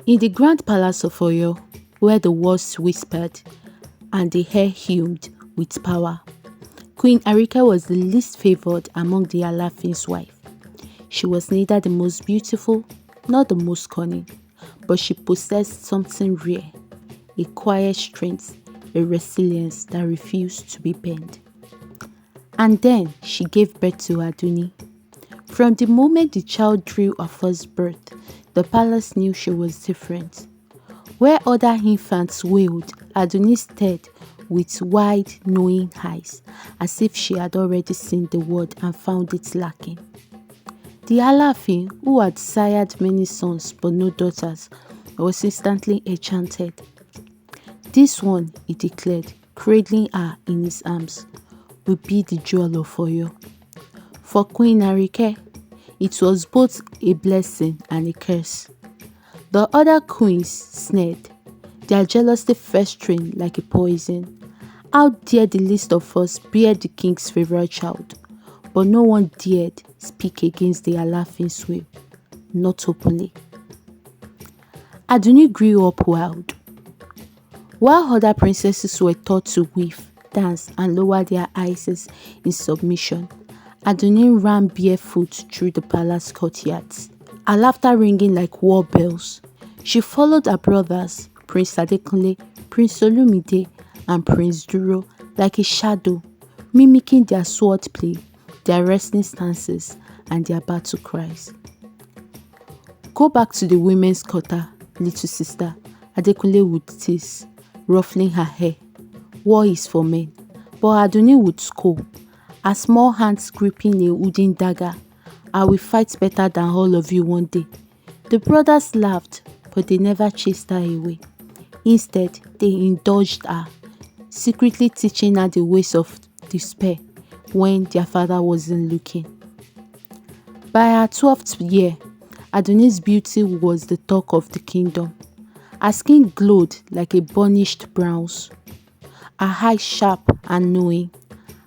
In the grand palace of Oyo, where the walls whispered and the air hummed with power, Queen Arike was the least favored among the Alaafin's wives. She was neither the most beautiful nor the most cunning, but she possessed something rare, a quiet strength, a resilience that refused to be bent. And then she gave birth to Adunni. From the moment the child drew her first breath, the palace knew she was different. Where other infants wailed, Adunni stared with wide, knowing eyes, as if she had already seen the world and found it lacking. The Alaafin, who had sired many sons but no daughters, was instantly enchanted. This one, he declared, cradling her in his arms, will be the jewel of Oyo. For Queen Arike, it was both a blessing and a curse. The other queens sneered, their jealousy festering like a poison. How dare the least of us bear the king's favorite child? But no one dared speak against the Alaafin's will, not openly. Adunni grew up wild. While other princesses were taught to weave, dance, and lower their eyes in submission, Adunni ran barefoot through the palace courtyards, her laughter ringing like war bells. She followed her brothers, Prince Adekunle, Prince Olumide, and Prince Duro, like a shadow, mimicking their swordplay, their wrestling stances, and their battle cries. Go back to the women's quarter, little sister, Adekunle would tease, ruffling her hair. War is for men. But Adunni would scold, her small hands gripping a wooden dagger. I will fight better than all of you one day. The brothers laughed, but they never chased her away. Instead, they indulged her, secretly teaching her the ways of despair when their father wasn't looking. By her 12th year, Adunni's beauty was the talk of the kingdom. Her skin glowed like a burnished bronze, her eyes sharp and knowing,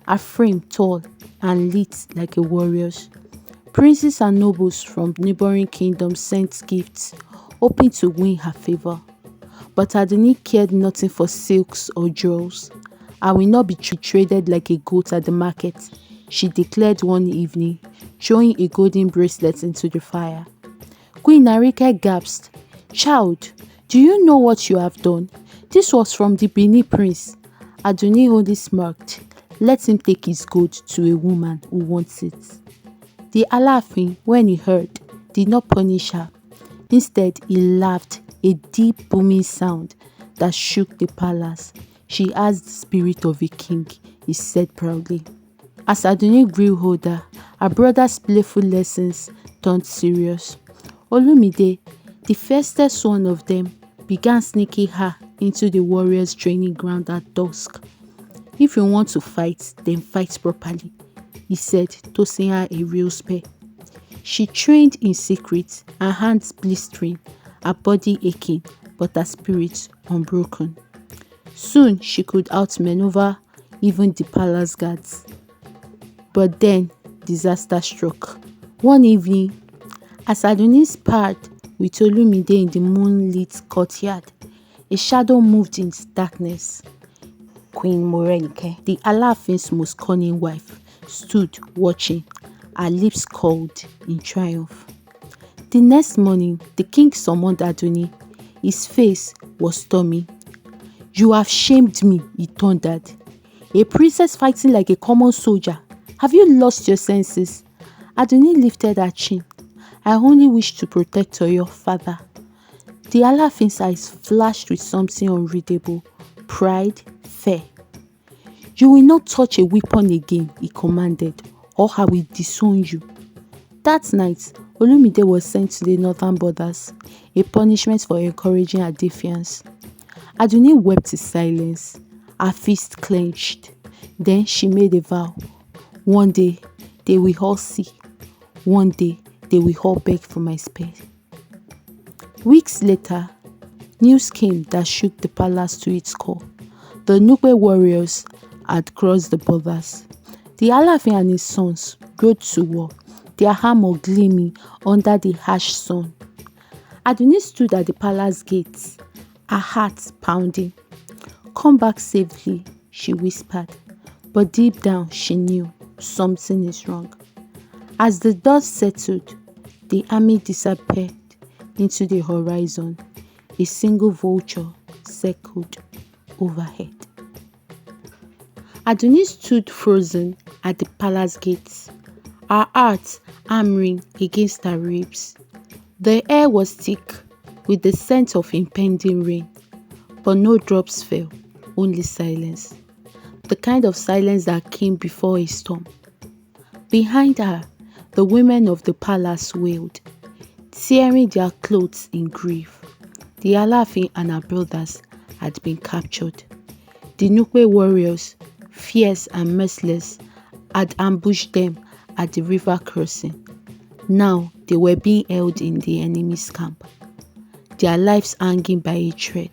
her frame tall and lit like a warrior's. Princes and nobles from neighboring kingdoms sent gifts, hoping to win her favor. But Adunni cared nothing for silks or jewels. I will not be traded like a goat at the market, she declared one evening, throwing a golden bracelet into the fire. Queen Arike gasped, "Child, do you know what you have done? This was from the Benin prince." Adunni only smirked. Let him take his gold to a woman who wants it. The Alaafin, when he heard, did not punish her. Instead, he laughed, a deep booming sound that shook the palace. She has the spirit of a king, he said proudly. As Adunni grew older, her brother's playful lessons turned serious. Olumide, the fastest one of them, began sneaking her into the warriors' training ground at dusk. If you want to fight, then fight properly, he said, tossing her a real spear. She trained in secret, her hands blistering, her body aching, but her spirit unbroken. Soon she could outmaneuver even the palace guards. But then disaster struck. One evening, as Adunni sparred with Olumide in the moonlit courtyard, a shadow moved in the darkness. Queen Morenike, the Alaafin's most cunning wife, stood watching, her lips curled in triumph. The next morning, the king summoned Adunni. His face was stormy. "You have shamed me," he thundered. "A princess fighting like a common soldier. Have you lost your senses?" Adunni lifted her chin. "I only wish to protect your father." The Alaafin's eyes flashed with something unreadable, pride, fear. "You will not touch a weapon again," he commanded, "or I will disown you." That night, Olumide was sent to the northern borders, a punishment for encouraging her defiance. Adunni wept in silence, her fist clenched. Then she made a vow. One day, they will all see. One day, they will all beg for my spear. Weeks later, news came that shook the palace to its core. The Nugbe warriors had crossed the borders. The Alaafin and his sons rode to war, their armor gleaming under the harsh sun. Adunni stood at the palace gates, her heart pounding. "Come back safely," she whispered, but deep down she knew something is wrong. As the dust settled, the army disappeared into the horizon. A single vulture circled overhead. Adunni stood frozen at the palace gates, her heart hammering against her ribs. The air was thick with the scent of impending rain, but no drops fell, only silence. The kind of silence that came before a storm. Behind her, the women of the palace wailed, tearing their clothes in grief. The Alaafin and her brothers had been captured. The Nupe warriors, fierce and merciless, had ambushed them at the river crossing. Now they were being held in the enemy's camp, their lives hanging by a thread.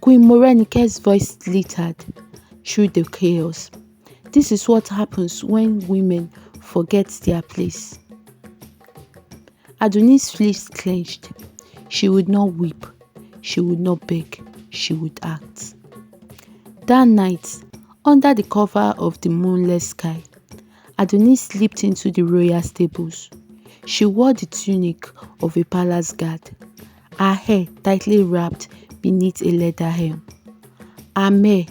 Queen Morenike's voice glittered through the chaos. This is what happens when women forget their place. Adunni's fists clenched. She would not weep, she would not beg, she would act. That night, under the cover of the moonless sky, Adunni slipped into the royal stables. She wore the tunic of a palace guard, her hair tightly wrapped beneath a leather helm. Her mare,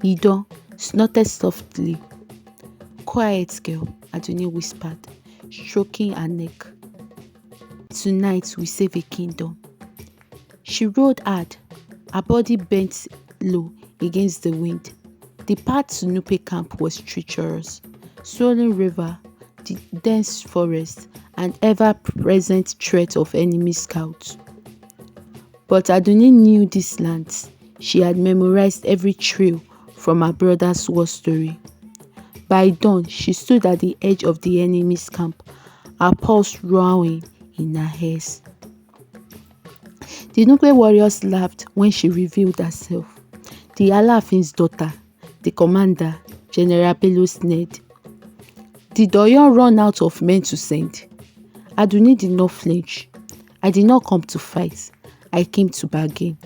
Idon, snorted softly. "Quiet, girl," Adunni whispered, stroking her neck. "Tonight we save a kingdom." She rode hard, her body bent low against the wind. The path to Nupe camp was treacherous. Swollen river, the dense forest, and ever-present threat of enemy scouts. But Adunni knew these lands. She had memorized every trail from her brother's war story. By dawn, she stood at the edge of the enemy's camp, her pulse rowing in her hairs. The Nupe warriors laughed when she revealed herself. The Alaafin's daughter, the commander, General Bello sneered. "Did Oyo run out of men to send?" Adunni did not flinch. "I did not come to fight. I came to bargain."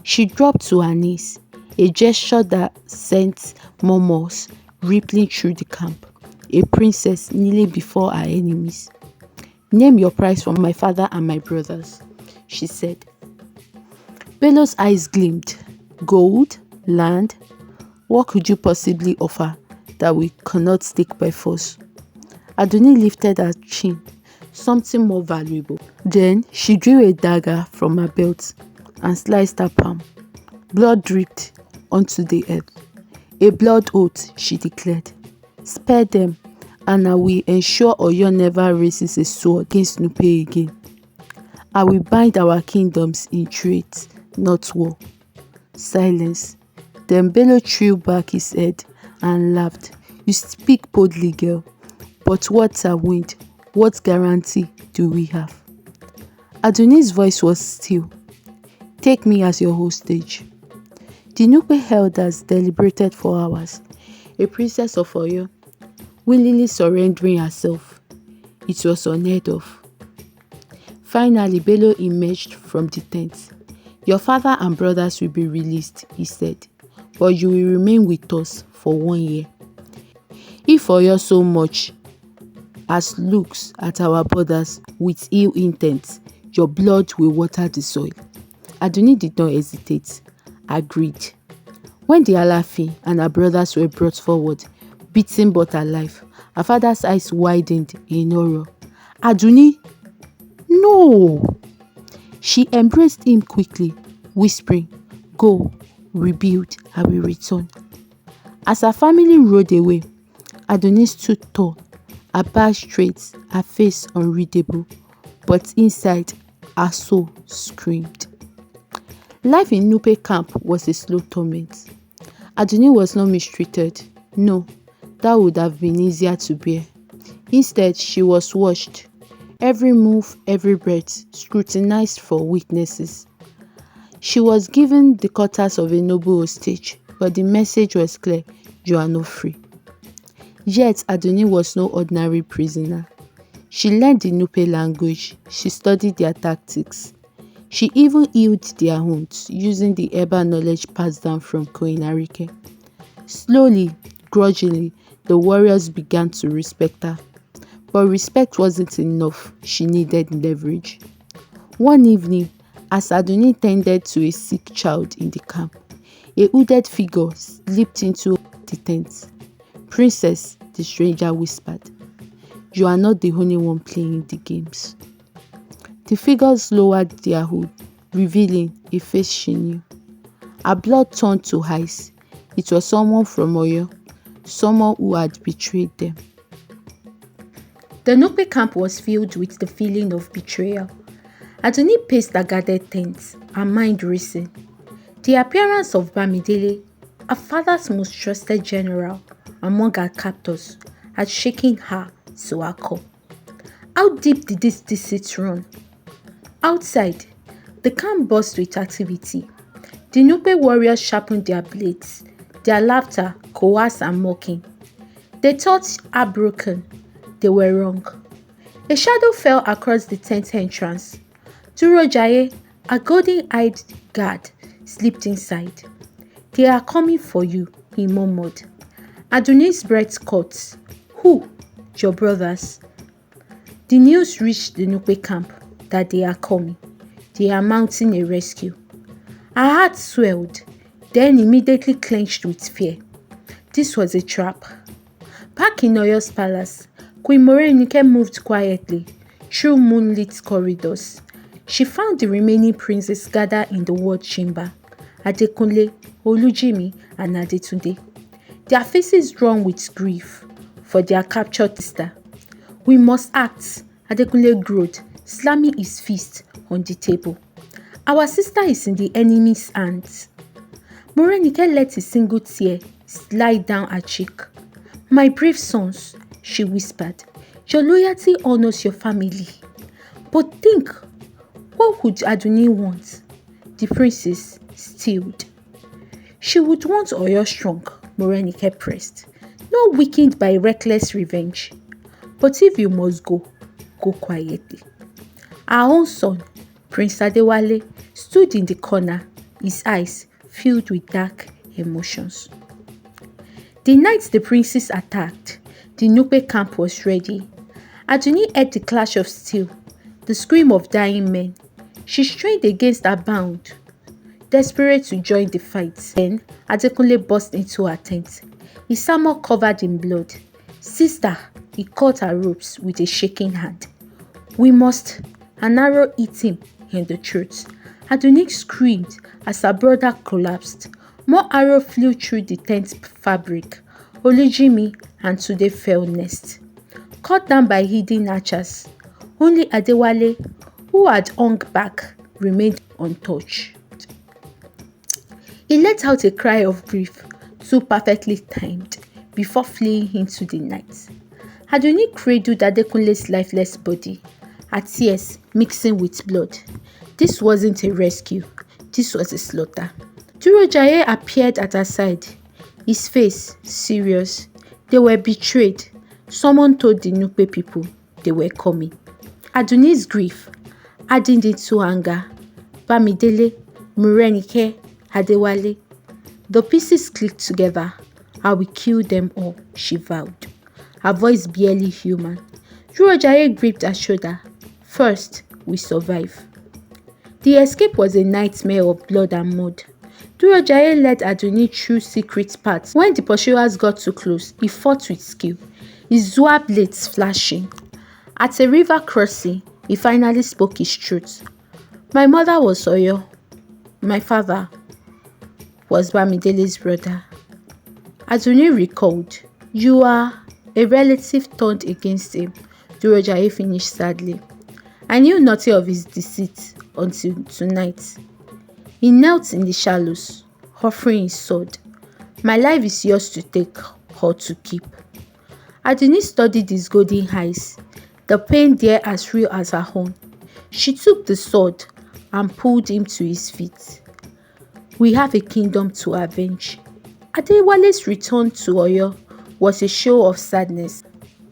She dropped to her knees, a gesture that sent murmurs rippling through the camp. A princess kneeling before her enemies. "Name your price for my father and my brothers," she said. Bello's eyes gleamed. "Gold? Land? What could you possibly offer that we cannot take by force?" Adunni lifted her chin. "Something more valuable." Then she drew a dagger from her belt and sliced her palm. Blood dripped onto the earth. "A blood oath," she declared. "Spare them, and I will ensure Oyo never raises a sword against Nupe again. I will bind our kingdoms in truth, not war." Silence. Then Bello threw back his head and laughed. "You speak boldly, girl. But what's a wind? What guarantee do we have?" Adunni's voice was still. "Take me as your hostage." The Nupe elders deliberated for hours. A princess of Oyo, willingly surrendering herself. It was unheard of. Finally, Bello emerged from the tent. "Your father and brothers will be released," he said, "but you will remain with us for 1 year. If Oyo so much as looks at our borders with ill intent, your blood will water the soil." Adunni did not hesitate, agreed. When the Alaafin and her brothers were brought forward, beaten but alive, her father's eyes widened in horror. "Adunni, no!" She embraced him quickly, whispering, "Go, rebuild, I will return." As her family rode away, Adunni stood tall, her back straight, her face unreadable, but inside, her soul screamed. Life in Nupe camp was a slow torment. Adunni was not mistreated. No, that would have been easier to bear. Instead, she was watched. Every move, every breath, scrutinized for weaknesses. She was given the quarters of a noble hostage, but the message was clear: you are not free. Yet Adunni was no ordinary prisoner. She learned the Nupe language, she studied their tactics, She even healed their wounds using the herbal knowledge passed down from Queen Arike. Slowly, grudgingly, the warriors began to respect her. But respect wasn't enough, she needed leverage. One evening, as Adunni tended to a sick child in the camp, a hooded figure slipped into the tent. "Princess," the stranger whispered, "you are not the only one playing the games." The figures lowered their hood, revealing a face she knew. Her blood turned to ice. It was someone from Oyo, someone who had betrayed them. The Nupe camp was filled with the feeling of betrayal. Adunni paced the guarded tent, her mind racing. The appearance of Bamidele, her father's most trusted general among her captors, had shaken her to her core. How deep did this deceit run? Outside, the camp buzzed with activity. The Nupe warriors sharpened their blades, their laughter coarse and mocking. They thought her broken. They were wrong. A shadow fell across the tent entrance. Durojaiye, a golden-eyed guard, slipped inside. "They are coming for you," he murmured. Adunni's breath caught. "Who?" "Your brothers." The news reached the Nupe camp that they are coming. They are mounting a rescue. Her heart swelled, then immediately clenched with fear. This was a trap. Back in Oyo's palace, Queen Morenike moved quietly through moonlit corridors. She found the remaining princes gathered in the ward chamber: Adekunle, Olujimi, and Adetunde. Their faces drawn with grief for their captured sister. "We must act," Adekunle growled, slamming his fist on the table. "Our sister is in the enemy's hands." Morenike let a single tear slide down her cheek. "My brave sons," she whispered, "your loyalty honors your family. But think, what would Adunni want?" The princess stilled. "She would want Oyo strong," Morenike pressed, "not weakened by reckless revenge. But if you must go, go quietly." Our own son, Prince Adewale, stood in the corner, his eyes filled with dark emotions. The night the princes attacked, the Nupe camp was ready. Adunni heard the clash of steel, the scream of dying men. She strained against her bound, desperate to join the fight. Then Adekunle burst into her tent, his armor covered in blood. "Sister," he caught her ropes with a shaking hand. "We must." An arrow hit him in the throat. Adunni screamed as her brother collapsed. More arrows flew through the tent fabric. Olujimi and Tunde fell next, cut down by hidden archers. Only Adewale, who had hung back, remained untouched. He let out a cry of grief, too perfectly timed, before fleeing into the night. Adunni cradled Adekunle's lifeless body, her tears mixing with blood. This wasn't a rescue, this was a slaughter. Durojaiye appeared at her side, his face serious. They were betrayed. Someone told the Nupe people they were coming. Adunni's grief, adding it to anger. Bamidele, Morenike, Adewale. The pieces clicked together. "I will kill them all," she vowed, her voice barely human. Durojaiye gripped her shoulder. "First, we survive." The escape was a nightmare of blood and mud. Durojaiye led Adunni through secret paths. When the pursuers got too close, he fought with skill, his Zua blades flashing. At a river crossing, he finally spoke his truth. "My mother was Oyo. My father was Bamidele's brother." Adunni recalled. "You are a relative turned against him," Durojaiye finished sadly. "I knew nothing of his deceit until tonight." He knelt in the shallows, offering his sword. "My life is yours to take or to keep." Adunni studied his golden eyes, the pain there as real as her own. She took the sword and pulled him to his feet. "We have a kingdom to avenge." Adewale's return to Oyo was a show of sadness,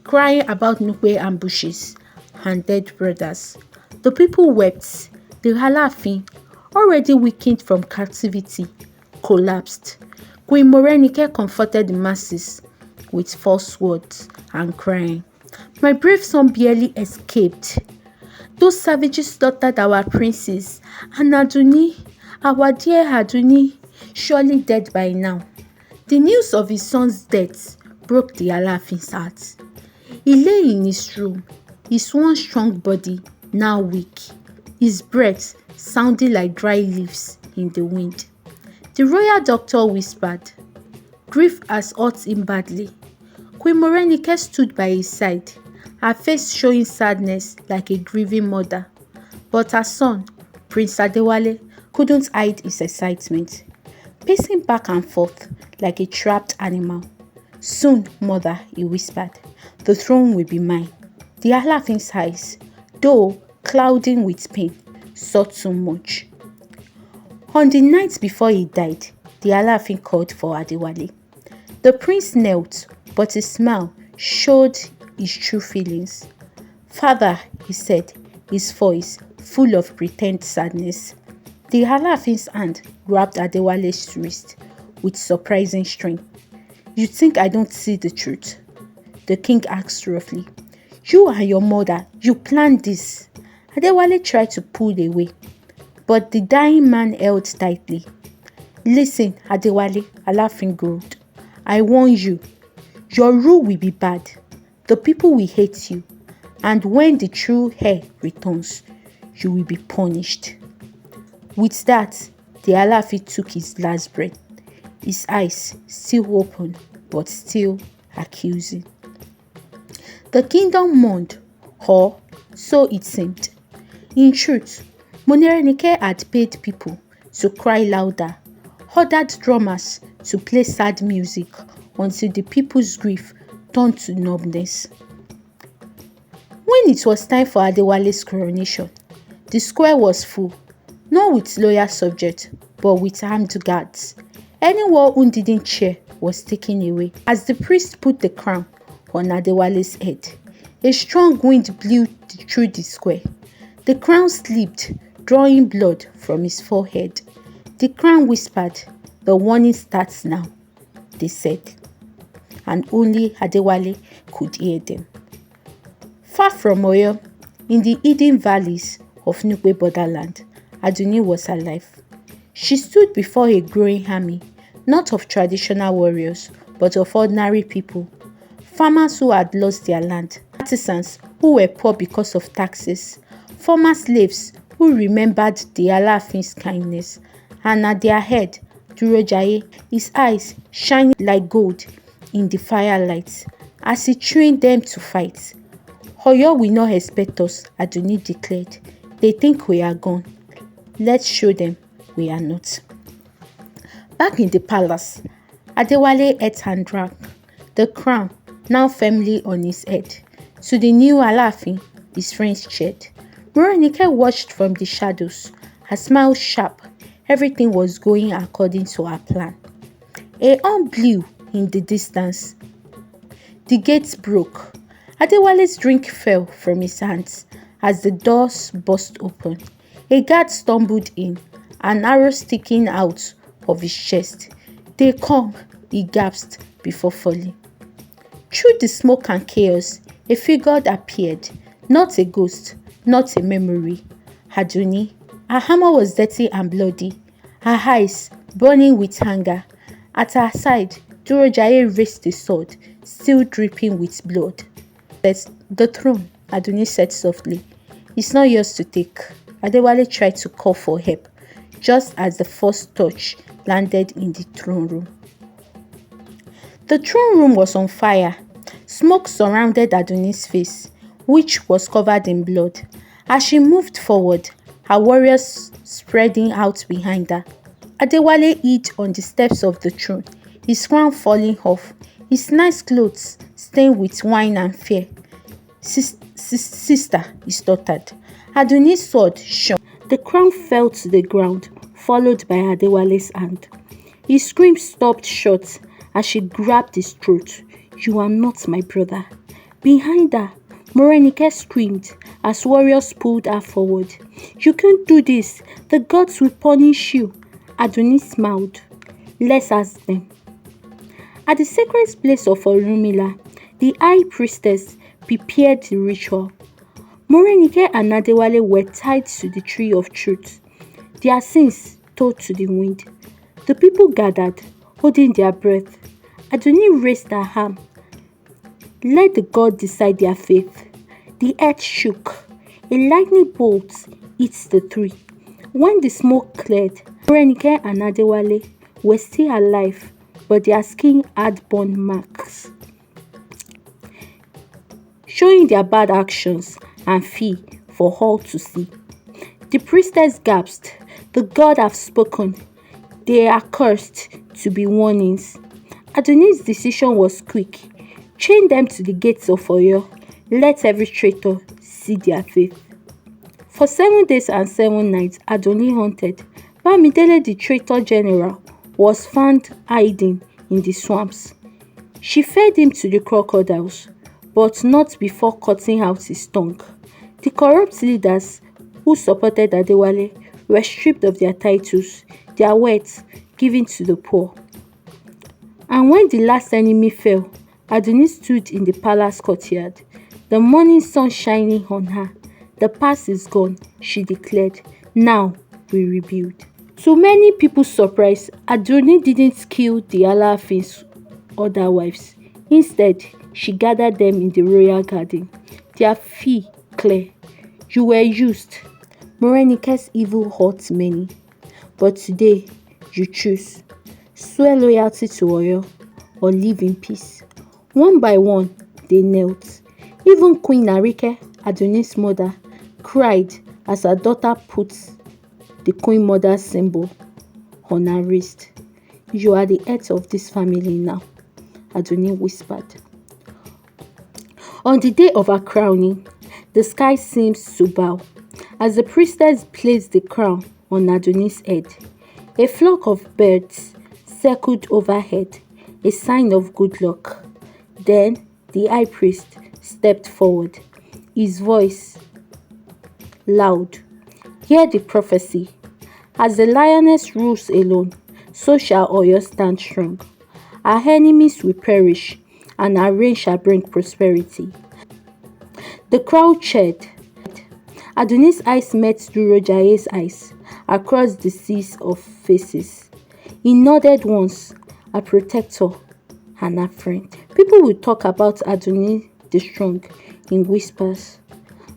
crying about Nupe ambushes and dead brothers. The people wept, The Alaafin, already weakened from captivity, collapsed. Queen Morenike comforted the masses with false words and crying, "My brave son barely escaped. Those savages slaughtered our princes, and Adunni, our dear Adunni, surely dead by now." The news of his son's death broke the Alaafin's heart. He lay in his room, his once strong body now weak, his breath sounding like dry leaves in the wind. The royal doctor whispered, "Grief has hurt him badly." Queen Morenike stood by his side, her face showing sadness like a grieving mother. But her son, Prince Adewale, couldn't hide his excitement, pacing back and forth like a trapped animal. "Soon, mother," he whispered, "the throne will be mine." The Alaafin's eyes, though clouding with pain, saw too much. On the night before he died, the Alaafin called for Adewale. The prince knelt, but his smile showed his true feelings. "Father," he said, his voice full of pretend sadness. The Alaafin's hand grabbed Adewale's wrist with surprising strength. "You think I don't see the truth?" the king asked roughly. "You and your mother, you planned this." Adewale tried to pull away, but the dying man held tightly. "Listen, Adewale," Alaafin growled. "I warn you, your rule will be bad. The people will hate you, and when the true heir returns, you will be punished." With that, the Alaafin took his last breath, his eyes still open but still accusing. The kingdom mourned, or so it seemed. In truth, Morenike had paid people to cry louder, ordered drummers to play sad music until the people's grief turned to numbness. When it was time for Adewale's coronation, the square was full, not with loyal subjects, but with armed guards. Anyone who didn't cheer was taken away. As the priest put the crown on Adewale's head, a strong wind blew through the square. The crown slipped, drawing blood from his forehead. The crown whispered, "The warning starts now," they said, and only Adewale could hear them. Far from Oyo, in the hidden valleys of Nugbe borderland, Adunni was alive. She stood before a growing army, not of traditional warriors, but of ordinary people. Farmers who had lost their land, artisans who were poor because of taxes, former slaves who remembered the Alaafin's kindness, and at their head, Durojaiye, his eyes shining like gold in the firelight, as he trained them to fight. "Oyo will not expect us," Adunni declared. "They think we are gone. Let's show them we are not." Back in the palace, Adewale ate and drank, the crown now firmly on his head. To the new Alaafin, his friends cheered. Morenike watched from the shadows, her smile sharp. Everything was going according to her plan. A horn blew in the distance. The gates broke. Adewale's drink fell from his hands as the doors burst open. A guard stumbled in, an arrow sticking out of his chest. "They come," he gasped before falling. Through the smoke and chaos, a figure appeared, not a ghost, not a memory. Adunni. Her armor was dirty and bloody, her eyes burning with anger. At her side, Durojaiye raised a sword, still dripping with blood. "The throne," Adunni said softly, "is not yours to take." Adewale tried to call for help, just as the first touch landed in the throne room. The throne room was on fire. Smoke surrounded Adunni's face, which was covered in blood. As she moved forward, her warriors spreading out behind her. Adewale hid on the steps of the throne, his crown falling off, his nice clothes stained with wine and fear. Sister, he stuttered. Adunni's sword shone. The crown fell to the ground, followed by Adewale's hand. His scream stopped short as she grabbed his throat. "You are not my brother." Behind her, Morenike screamed as warriors pulled her forward. "You can't do this. The gods will punish you." Adunni smiled. "Let's ask them." At the sacred place of Orunmila, the high priestess prepared the ritual. Morenike and Adewale were tied to the tree of truth, their sins told to the wind. The people gathered, holding their breath. Adunni raised her arm. "Let the god decide their fate." The earth shook. A lightning bolt hit the tree. When the smoke cleared, Morenike and Adewale were still alive, but their skin had burn marks, showing their bad actions and fear for all to see. The priestess gasped. "The god have spoken. They are cursed to be warnings." Adunni's decision was quick. "Chain them to the gates of Oyo. Let every traitor see their fate." For 7 days and 7 nights, Adunni hunted. Bamidele, the traitor general, was found hiding in the swamps. She fed him to the crocodiles, but not before cutting out his tongue. The corrupt leaders who supported Adewale were stripped of their titles, their wealth given to the poor. And when the last enemy fell, Adunni stood in the palace courtyard, the morning sun shining on her. "The past is gone," she declared. "Now we rebuild." To many people's surprise, Adunni didn't kill the Alaafin's other wives. Instead, she gathered them in the royal garden. Their fee clear. "You were used." Morenike's evil hurt many. But today, you choose. Swear loyalty to Oyo or live in peace. One by one, they knelt. Even Queen Arike, Adunni's mother, cried as her daughter put the Queen Mother's symbol on her wrist. "You are the head of this family now," Adunni whispered. On the day of her crowning, the sky seems to bow as the priestess placed the crown on Adunni's head. A flock of birds circled overhead, a sign of good luck. Then the high priest stepped forward, his voice loud. "Hear the prophecy. As the lioness rules alone, so shall Oyo stand strong. Our enemies will perish, and our reign shall bring prosperity." The crowd cheered. Adunni's eyes met Durojaiye's eyes across the seas of faces. He nodded once, a protector and a friend. People will talk about Adunni the Strong in whispers.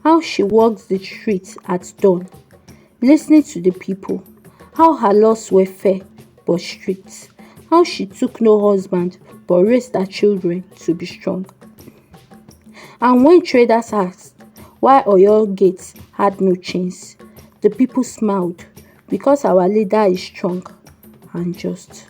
How she walked the streets at dawn, listening to the people. How her laws were fair but strict. How she took no husband but raised her children to be strong. And when traders asked why Oyo gates had no chains, the people smiled because our leader is strong and just.